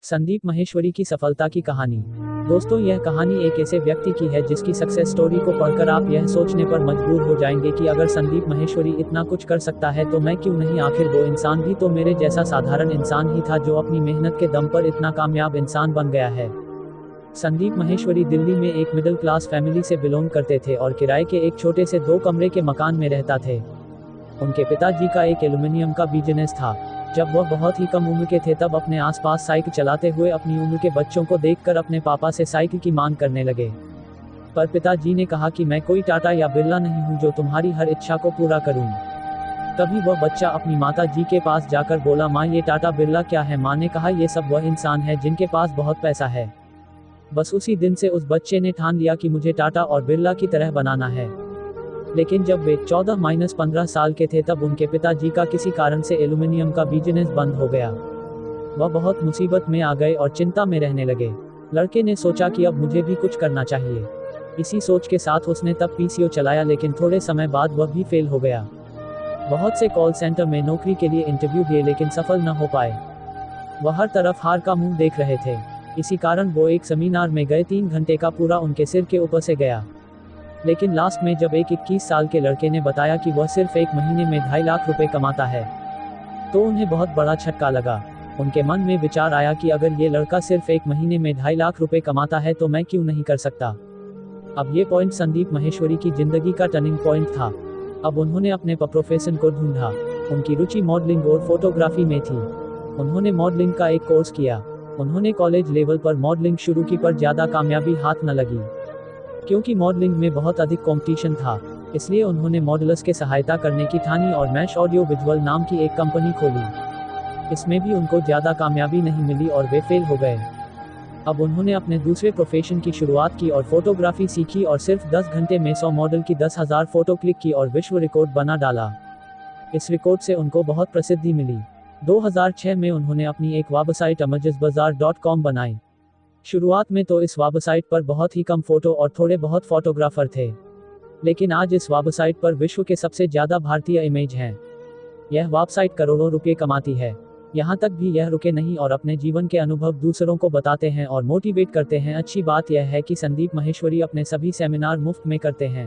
संदीप माहेश्वरी की सफलता की कहानी। दोस्तों, यह कहानी एक ऐसे व्यक्ति की है जिसकी सक्सेस स्टोरी को पढ़कर आप यह सोचने पर मजबूर हो जाएंगे कि अगर संदीप माहेश्वरी इतना कुछ कर सकता है तो मैं क्यों नहीं। आखिर वो इंसान भी तो मेरे जैसा साधारण इंसान ही था जो अपनी मेहनत के दम पर इतना कामयाब इंसान बन गया है। संदीप माहेश्वरी दिल्ली में एक मिडिल क्लास फैमिली से बिलोंग करते थे और किराए के एक छोटे से 2 कमरे के मकान में रहता थे। उनके पिताजी का एक एल्यूमिनियम का बिजनेस था। जब वह बहुत ही कम उम्र के थे तब अपने आसपास साइकिल चलाते हुए अपनी उम्र के बच्चों को देखकर अपने पापा से साइकिल की मांग करने लगे। पर पिताजी ने कहा कि मैं कोई टाटा या बिरला नहीं हूं जो तुम्हारी हर इच्छा को पूरा करूं। तभी वह बच्चा अपनी माता जी के पास जाकर बोला, माँ ये टाटा बिरला क्या है। माँ ने कहा, ये सब वह इंसान है जिनके पास बहुत पैसा है। बस उसी दिन से उस बच्चे ने ठान लिया कि मुझे टाटा और बिरला की तरह बनाना है। लेकिन जब वे 14-15 साल के थे तब उनके पिताजी का किसी कारण से एल्यूमिनियम का बिजनेस बंद हो गया। वह बहुत मुसीबत में आ गए और चिंता में रहने लगे। लड़के ने सोचा कि अब मुझे भी कुछ करना चाहिए। इसी सोच के साथ उसने तब पीसीओ चलाया, लेकिन थोड़े समय बाद वह भी फेल हो गया। बहुत से कॉल सेंटर में नौकरी के लिए इंटरव्यू दिए लेकिन सफल न हो पाए। वह हर तरफ हार का मुंह देख रहे थे। इसी कारण वो एक सेमिनार में गए। 3 घंटे का पूरा उनके सिर के ऊपर से गया। लेकिन लास्ट में जब एक 21 साल के लड़के ने बताया कि वह सिर्फ 1 महीने में 2.5 लाख रुपए कमाता है तो उन्हें बहुत बड़ा झटका लगा। उनके मन में विचार आया कि अगर ये लड़का सिर्फ 1 महीने में 2.5 लाख रुपए कमाता है तो मैं क्यों नहीं कर सकता। अब ये पॉइंट संदीप माहेश्वरी की जिंदगी का टर्निंग पॉइंट था। अब उन्होंने अपने प्रोफेशन को ढूंढा। उनकी रुचि मॉडलिंग और फोटोग्राफी में थी। उन्होंने मॉडलिंग का एक कोर्स किया। उन्होंने कॉलेज लेवल पर मॉडलिंग शुरू की पर ज्यादा कामयाबी हाथ न लगी क्योंकि मॉडलिंग में बहुत अधिक कंपटीशन था। इसलिए उन्होंने मॉडलर्स के सहायता करने की ठानी और मैश ऑडियो विजुअल नाम की एक कंपनी खोली। इसमें भी उनको ज़्यादा कामयाबी नहीं मिली और वे फेल हो गए। अब उन्होंने अपने दूसरे प्रोफेशन की शुरुआत की और फोटोग्राफी सीखी और सिर्फ 10 घंटे में 100 मॉडल की 10,000 फोटो क्लिक की और विश्व रिकॉर्ड बना डाला। इस रिकॉर्ड से उनको बहुत प्रसिद्धि मिली। 2006 में उन्होंने अपनी एक वेबसाइट amazesbazaar.com बनाई। शुरुआत में तो इस वेबसाइट पर बहुत ही कम फोटो और थोड़े बहुत फोटोग्राफर थे, लेकिन आज इस वेबसाइट पर विश्व के सबसे ज्यादा भारतीय इमेज हैं। यह वेबसाइट करोड़ों रुपए कमाती है। यहाँ तक भी यह रुके नहीं और अपने जीवन के अनुभव दूसरों को बताते हैं और मोटिवेट करते हैं। अच्छी बात यह है कि संदीप माहेश्वरी अपने सभी सेमिनार मुफ्त में करते हैं।